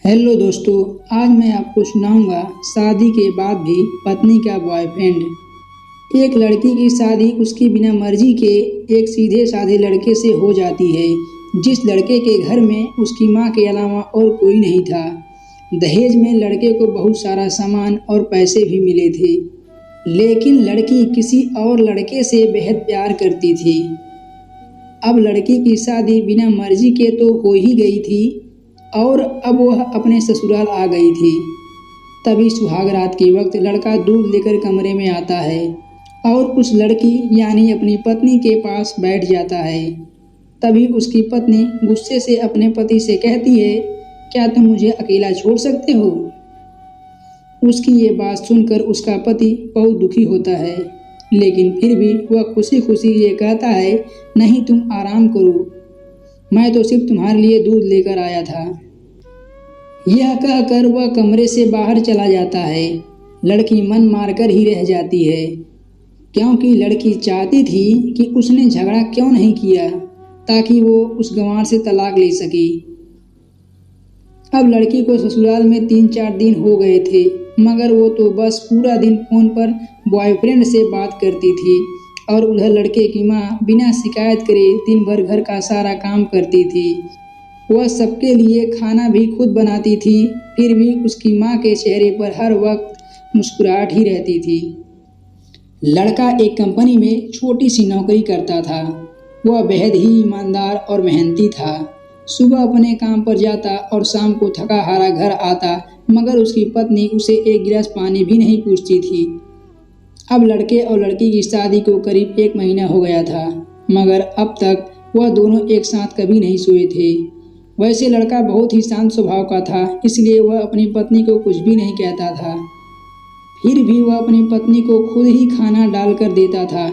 Hello दोस्तों, आज मैं आपको सुनाऊंगा शादी के बाद भी पत्नी का बॉयफ्रेंड। एक लड़की की शादी उसकी बिना मर्जी के एक सीधे साधे लड़के से हो जाती है, जिस लड़के के घर में उसकी माँ के अलावा और कोई नहीं था। दहेज में लड़के को बहुत सारा सामान और पैसे भी मिले थे, लेकिन लड़की किसी और लड़के से बेहद प्यार करती थी। अब लड़की की शादी बिना मर्जी के तो हो ही गई थी और अब वह अपने ससुराल आ गई थी। तभी सुहाग रात के वक्त लड़का दूध लेकर कमरे में आता है और उस लड़की यानी अपनी पत्नी के पास बैठ जाता है। तभी उसकी पत्नी गुस्से से अपने पति से कहती है, क्या तुम मुझे अकेला छोड़ सकते हो? उसकी ये बात सुनकर उसका पति बहुत दुखी होता है, लेकिन फिर भी वह खुशी खुशी ये कहता है, नहीं तुम आराम करो, मैं तो सिर्फ तुम्हारे लिए दूध लेकर आया था। यह कहकर वह कमरे से बाहर चला जाता है। लड़की मन मारकर ही रह जाती है, क्योंकि लड़की चाहती थी कि उसने झगड़ा क्यों नहीं किया ताकि वो उस गंवार से तलाक ले सके। अब लड़की को ससुराल में 3-4 दिन हो गए थे, मगर वो तो बस पूरा दिन फोन पर बॉयफ्रेंड से बात करती थी और उधर लड़के की माँ बिना शिकायत करे दिन भर घर का सारा काम करती थी। वह सबके लिए खाना भी खुद बनाती थी, फिर भी उसकी माँ के चेहरे पर हर वक्त मुस्कुराहट ही रहती थी। लड़का एक कंपनी में छोटी सी नौकरी करता था। वह बेहद ही ईमानदार और मेहनती था। सुबह अपने काम पर जाता और शाम को थका हारा घर आता, मगर उसकी पत्नी उसे एक गिलास पानी भी नहीं पूछती थी। अब लड़के और लड़की की शादी को करीब 1 महीना हो गया था, मगर अब तक वह दोनों एक साथ कभी नहीं सोए थे। वैसे लड़का बहुत ही शांत स्वभाव का था, इसलिए वह अपनी पत्नी को कुछ भी नहीं कहता था। फिर भी वह अपनी पत्नी को खुद ही खाना डालकर देता था,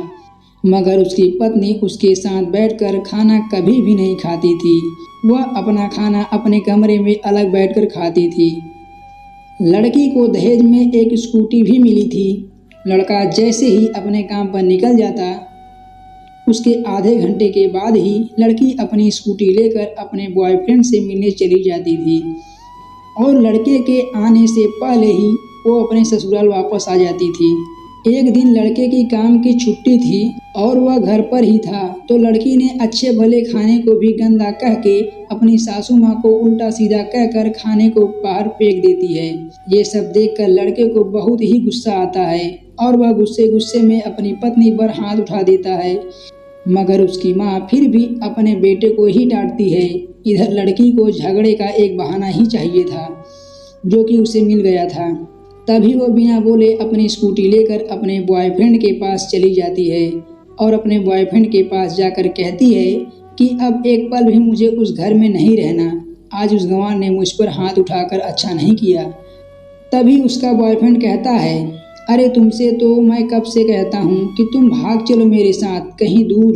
मगर उसकी पत्नी उसके साथ बैठकर खाना कभी भी नहीं खाती थी। वह अपना खाना अपने कमरे में अलग बैठकर खाती थी। लड़की को दहेज में एक स्कूटी भी मिली थी। लड़का जैसे ही अपने काम पर निकल जाता, उसके आधे घंटे के बाद ही लड़की अपनी स्कूटी लेकर अपने बॉयफ्रेंड से मिलने चली जाती थी और लड़के के आने से पहले ही वो अपने ससुराल वापस आ जाती थी। एक दिन लड़के की काम की छुट्टी थी और वह घर पर ही था, तो लड़की ने अच्छे भले खाने को भी गंदा कह के अपनी सासू माँ को उल्टा सीधा कहकर खाने को बाहर फेंक देती है। ये सब देखकर लड़के को बहुत ही गुस्सा आता है और वह गुस्से गुस्से में अपनी पत्नी पर हाथ उठा देता है, मगर उसकी माँ फिर भी अपने बेटे को ही डांटती है। इधर लड़की को झगड़े का एक बहाना ही चाहिए था, जो कि उसे मिल गया था। तभी वो बिना बोले अपनी स्कूटी लेकर अपने बॉयफ्रेंड के पास चली जाती है और अपने बॉयफ्रेंड के पास जाकर कहती है कि अब एक पल भी मुझे उस घर में नहीं रहना। आज उस गंवार ने मुझ पर हाथ उठाकर अच्छा नहीं किया। तभी उसका बॉयफ्रेंड कहता है, अरे तुमसे तो मैं कब से कहता हूँ कि तुम भाग चलो मेरे साथ कहीं दूर,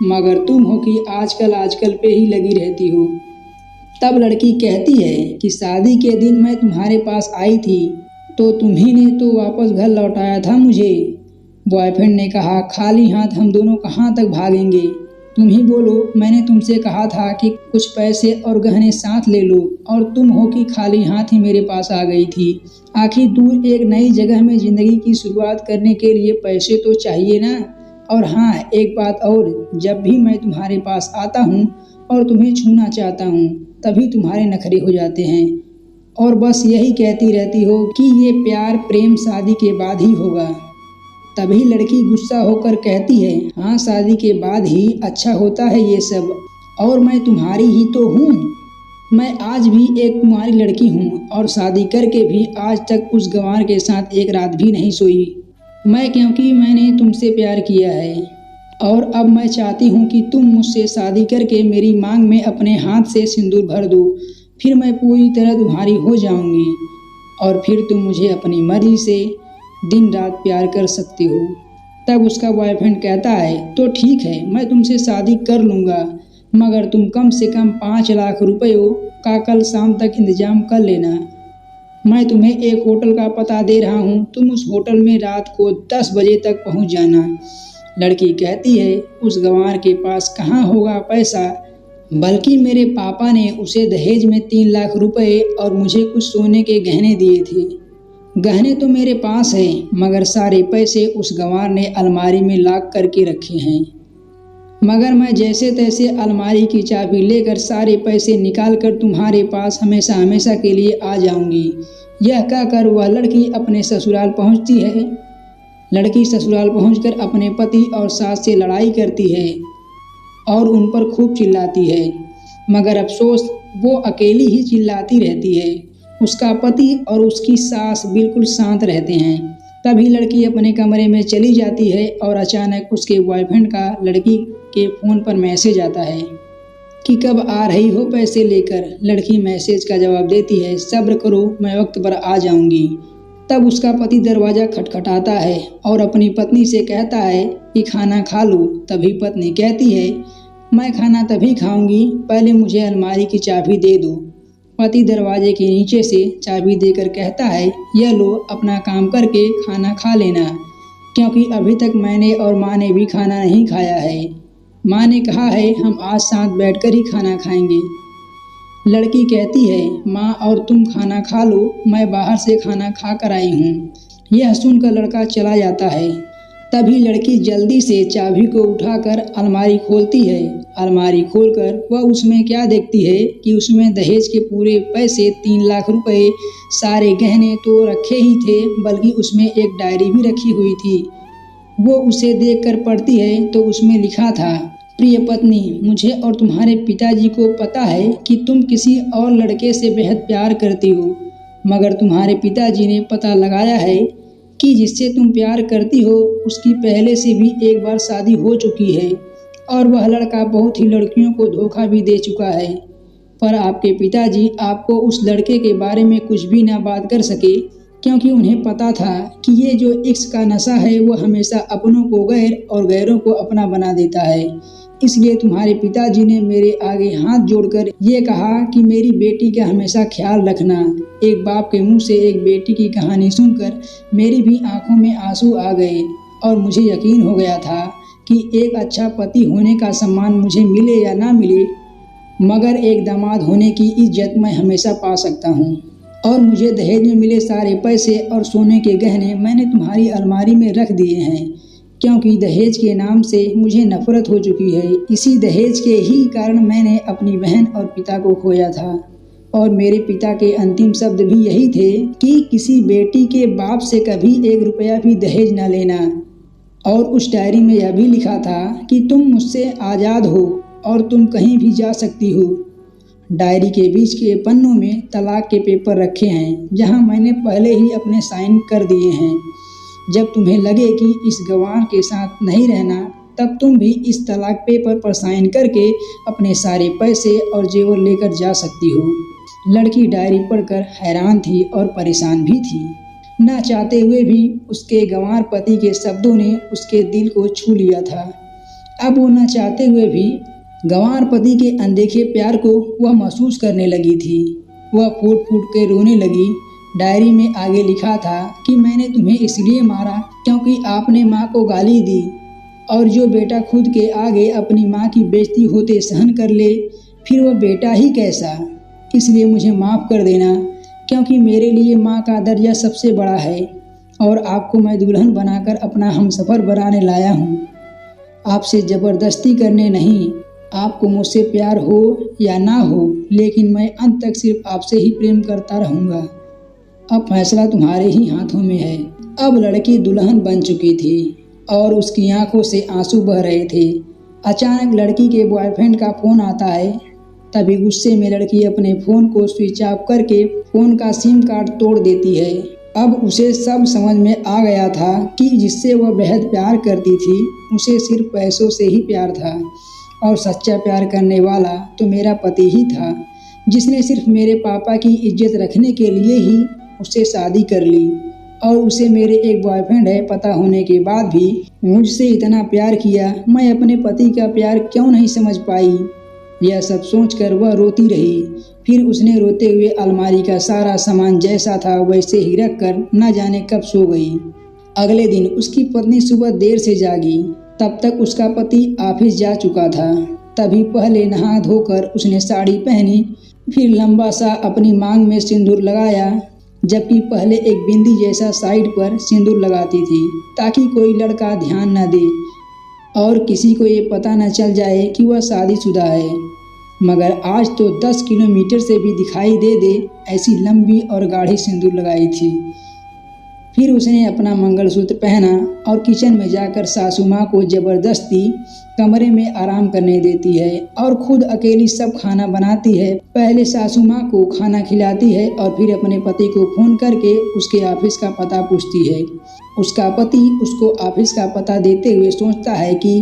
मगर तुम हो कि आजकल पे ही लगी रहती हो। तब लड़की कहती है कि शादी के दिन मैं तुम्हारे पास आई थी तो तुम्ही ने तो वापस घर लौटाया था मुझे। बॉयफ्रेंड ने कहा, खाली हाथ हम दोनों कहाँ तक भागेंगे, तुम ही बोलो। मैंने तुमसे कहा था कि कुछ पैसे और गहने साथ ले लो और तुम हो कि खाली हाथ ही मेरे पास आ गई थी। आखिर दूर एक नई जगह में ज़िंदगी की शुरुआत करने के लिए पैसे तो चाहिए ना। और हाँ, एक बात और, जब भी मैं तुम्हारे पास आता हूँ और तुम्हें छूना चाहता हूँ, तभी तुम्हारे नखरे हो जाते हैं और बस यही कहती रहती हो कि ये प्यार प्रेम शादी के बाद ही होगा। तभी लड़की गुस्सा होकर कहती है, हाँ शादी के बाद ही अच्छा होता है ये सब, और मैं तुम्हारी ही तो हूँ। मैं आज भी एक कुंवारी लड़की हूँ और शादी करके भी आज तक उस गंवार के साथ एक रात भी नहीं सोई। क्योंकि मैंने तुमसे प्यार किया है और अब मैं चाहती हूँ कि तुम मुझसे शादी करके मेरी मांग में अपने हाथ से सिंदूर भर दो, फिर मैं पूरी तरह तुम्हारी हो जाऊंगी और फिर तुम मुझे अपनी मर्जी से दिन रात प्यार कर सकती हो। तब उसका बॉयफ्रेंड कहता है, तो ठीक है, मैं तुमसे शादी कर लूँगा, मगर तुम कम से कम 5 लाख रुपयों का कल शाम तक इंतजाम कर लेना। मैं तुम्हें एक होटल का पता दे रहा हूँ, तुम उस होटल में रात को 10 बजे तक पहुँच जाना। लड़की कहती है, उस गंवार के पास कहाँ होगा पैसा, बल्कि मेरे पापा ने उसे दहेज में 3 लाख रुपए और मुझे कुछ सोने के गहने दिए थे। गहने तो मेरे पास है, मगर सारे पैसे उस गंवार ने अलमारी में लॉक करके रखे हैं। मगर मैं जैसे तैसे अलमारी की चाबी लेकर सारे पैसे निकाल कर तुम्हारे पास हमेशा हमेशा के लिए आ जाऊंगी। यह कहकर वह लड़की अपने ससुराल पहुंचती है। लड़की ससुराल पहुंचकर अपने पति और सास से लड़ाई करती है और उन पर खूब चिल्लाती है, मगर अफसोस वो अकेली ही चिल्लाती रहती है। उसका पति और उसकी सास बिल्कुल शांत रहते हैं। तभी लड़की अपने कमरे में चली जाती है और अचानक उसके बॉयफ्रेंड का लड़की के फ़ोन पर मैसेज आता है कि कब आ रही हो पैसे लेकर। लड़की मैसेज का जवाब देती है, सब्र करो, मैं वक्त पर आ जाऊंगी। तब उसका पति दरवाज़ा खटखटाता है और अपनी पत्नी से कहता है कि खाना खा लो। तभी पत्नी कहती है, मैं खाना तभी खाऊंगी, पहले मुझे अलमारी की चाबी दे दो। पति दरवाजे के नीचे से चाबी देकर कहता है, यह लो, अपना काम करके खाना खा लेना, क्योंकि अभी तक मैंने और माँ ने भी खाना नहीं खाया है। माँ ने कहा है हम आज साथ बैठकर ही खाना खाएंगे। लड़की कहती है, माँ और तुम खाना खा लो, मैं बाहर से खाना खा कर आई हूँ। यह सुनकर लड़का चला जाता है। तभी लड़की जल्दी से चाबी को उठाकर अलमारी खोलती है। अलमारी खोलकर वह उसमें क्या देखती है कि उसमें दहेज के पूरे पैसे 3 लाख रुपए, सारे गहने तो रखे ही थे, बल्कि उसमें एक डायरी भी रखी हुई थी। वो उसे देखकर पढ़ती है तो उसमें लिखा था, प्रिय पत्नी, मुझे और तुम्हारे पिताजी को पता है कि तुम किसी और लड़के से बेहद प्यार करती हो, मगर तुम्हारे पिताजी ने पता लगाया है कि जिससे तुम प्यार करती हो उसकी पहले से भी एक बार शादी हो चुकी है और वह लड़का बहुत ही लड़कियों को धोखा भी दे चुका है। पर आपके पिताजी आपको उस लड़के के बारे में कुछ भी ना बात कर सके, क्योंकि उन्हें पता था कि ये जो इश्क का नशा है वो हमेशा अपनों को गैर और गैरों को अपना बना देता है। इसलिए तुम्हारे पिताजी ने मेरे आगे हाथ जोड़कर ये कहा कि मेरी बेटी का हमेशा ख्याल रखना। एक बाप के मुंह से एक बेटी की कहानी सुनकर मेरी भी आंखों में आंसू आ गए और मुझे यकीन हो गया था कि एक अच्छा पति होने का सम्मान मुझे मिले या ना मिले, मगर एक दामाद होने की इज्जत मैं हमेशा पा सकता हूँ। और मुझे दहेज में मिले सारे पैसे और सोने के गहने मैंने तुम्हारी अलमारी में रख दिए हैं, क्योंकि दहेज के नाम से मुझे नफरत हो चुकी है। इसी दहेज के ही कारण मैंने अपनी बहन और पिता को खोया था और मेरे पिता के अंतिम शब्द भी यही थे कि किसी बेटी के बाप से कभी 1 रुपया भी दहेज न लेना। और उस डायरी में यह भी लिखा था कि तुम मुझसे आज़ाद हो और तुम कहीं भी जा सकती हो। डायरी के बीच के पन्नों में तलाक के पेपर रखे हैं, जहां मैंने पहले ही अपने साइन कर दिए हैं। जब तुम्हें लगे कि इस गंवार के साथ नहीं रहना, तब तुम भी इस तलाक पेपर पर साइन करके अपने सारे पैसे और जेवर लेकर जा सकती हो। लड़की डायरी पढ़कर हैरान थी और परेशान भी थी। न चाहते हुए भी उसके गंवार पति के शब्दों ने उसके दिल को छू लिया था। अब वो न चाहते हुए भी गंवार पति के अनदेखे प्यार को वह महसूस करने लगी थी। वह फूट फूट के रोने लगी। डायरी में आगे लिखा था कि मैंने तुम्हें इसलिए मारा क्योंकि आपने माँ को गाली दी, और जो बेटा खुद के आगे अपनी माँ की बेइज्जती होते सहन कर ले, फिर वह बेटा ही कैसा। इसलिए मुझे माफ़ कर देना, क्योंकि मेरे लिए माँ का दर्जा सबसे बड़ा है और आपको मैं दुल्हन बनाकर अपना हमसफ़र बनाने लाया हूँ। आपसे ज़बरदस्ती करने नहीं। आपको मुझसे प्यार हो या ना हो, लेकिन मैं अंत तक सिर्फ आपसे ही प्रेम करता रहूँगा। अब फैसला तुम्हारे ही हाथों में है। अब लड़की दुल्हन बन चुकी थी और उसकी आंखों से आंसू बह रहे थे। अचानक लड़की के बॉयफ्रेंड का फ़ोन आता है। तभी गुस्से में लड़की अपने फ़ोन को स्विच ऑफ करके फ़ोन का सिम कार्ड तोड़ देती है। अब उसे सब समझ में आ गया था कि जिससे वह बेहद प्यार करती थी, उसे सिर्फ पैसों से ही प्यार था, और सच्चा प्यार करने वाला तो मेरा पति ही था, जिसने सिर्फ मेरे पापा की इज्जत रखने के लिए ही उससे शादी कर ली। और उसे मेरे एक बॉयफ्रेंड है पता होने के बाद भी मुझसे इतना प्यार किया। मैं अपने पति का प्यार क्यों नहीं समझ पाई। यह सब सोचकर वह रोती रही। फिर उसने रोते हुए अलमारी का सारा सामान जैसा था वैसे ही रख कर न जाने कब सो गई। अगले दिन उसकी पत्नी सुबह देर से जागी। तब तक उसका पति ऑफिस जा चुका था। तभी पहले नहा धोकर उसने साड़ी पहनी, फिर लंबा सा अपनी मांग में सिंदूर लगाया, जबकि पहले एक बिंदी जैसा साइड पर सिंदूर लगाती थी ताकि कोई लड़का ध्यान न दे और किसी को ये पता न चल जाए कि वह शादीशुदा है। मगर आज तो 10 किलोमीटर से भी दिखाई दे ऐसी लंबी और गाढ़ी सिंदूर लगाई थी। फिर उसने अपना मंगलसूत्र पहना और किचन में जाकर सासू माँ को ज़बरदस्ती कमरे में आराम करने देती है और खुद अकेली सब खाना बनाती है। पहले सासू माँ को खाना खिलाती है और फिर अपने पति को फ़ोन करके उसके ऑफिस का पता पूछती है। उसका पति उसको ऑफिस का पता देते हुए सोचता है कि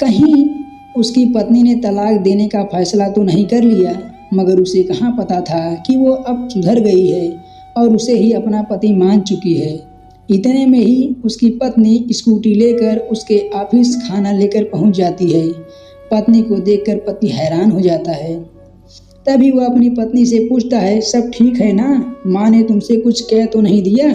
कहीं उसकी पत्नी ने तलाक देने का फैसला तो नहीं कर लिया, मगर उसे कहाँ पता था कि वो अब सुधर गई है और उसे ही अपना पति मान चुकी है। इतने में ही उसकी पत्नी स्कूटी लेकर उसके ऑफिस खाना लेकर पहुंच जाती है। पत्नी को देखकर पति हैरान हो जाता है। तभी वह अपनी पत्नी से पूछता है, सब ठीक है ना, माँ ने तुमसे कुछ कह तो नहीं दिया?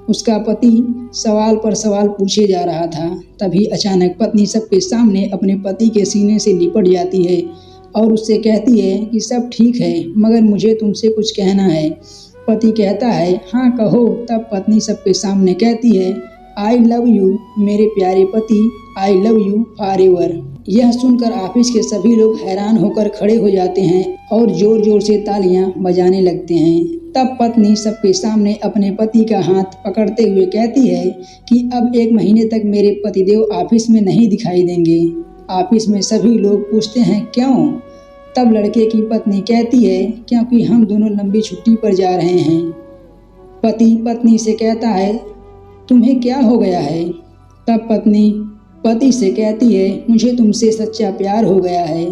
उसका पति सवाल पर सवाल पूछे जा रहा था। तभी अचानक पत्नी सबके सामने अपने पति के सीने से लिपट जाती है और उससे कहती है कि सब ठीक है, मगर मुझे तुमसे कुछ कहना है। पति कहता है, हाँ कहो। तब पत्नी सबके सामने कहती है, आई लव यू मेरे प्यारे पति, आई लव यू फॉरएवर। यह सुनकर ऑफिस के सभी लोग हैरान होकर खड़े हो जाते हैं और जोर जोर से तालियां बजाने लगते हैं। तब पत्नी सबके सामने अपने पति का हाथ पकड़ते हुए कहती है कि अब 1 महीने तक मेरे पतिदेव ऑफिस में नहीं दिखाई देंगे। ऑफिस में सभी लोग पूछते हैं क्यों? तब लड़के की पत्नी कहती है, क्योंकि हम दोनों लंबी छुट्टी पर जा रहे हैं। पति पत्नी से कहता है, तुम्हें क्या हो गया है? तब पत्नी पति से कहती है, मुझे तुमसे सच्चा प्यार हो गया है।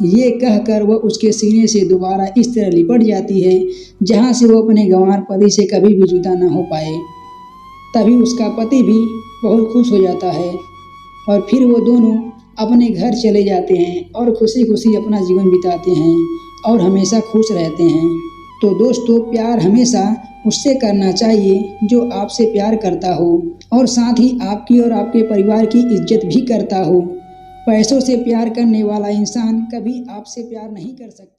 ये कहकर वह उसके सीने से दोबारा इस तरह लिपट जाती है जहाँ से वो अपने गंवार पति से कभी भी जुदा न हो पाए। तभी उसका पति भी बहुत खुश हो जाता है और फिर वो दोनों अपने घर चले जाते हैं और खुशी खुशी अपना जीवन बिताते हैं और हमेशा खुश रहते हैं। तो दोस्तों, प्यार हमेशा उससे करना चाहिए जो आपसे प्यार करता हो और साथ ही आपकी और आपके परिवार की इज्जत भी करता हो। पैसों से प्यार करने वाला इंसान कभी आपसे प्यार नहीं कर सकता।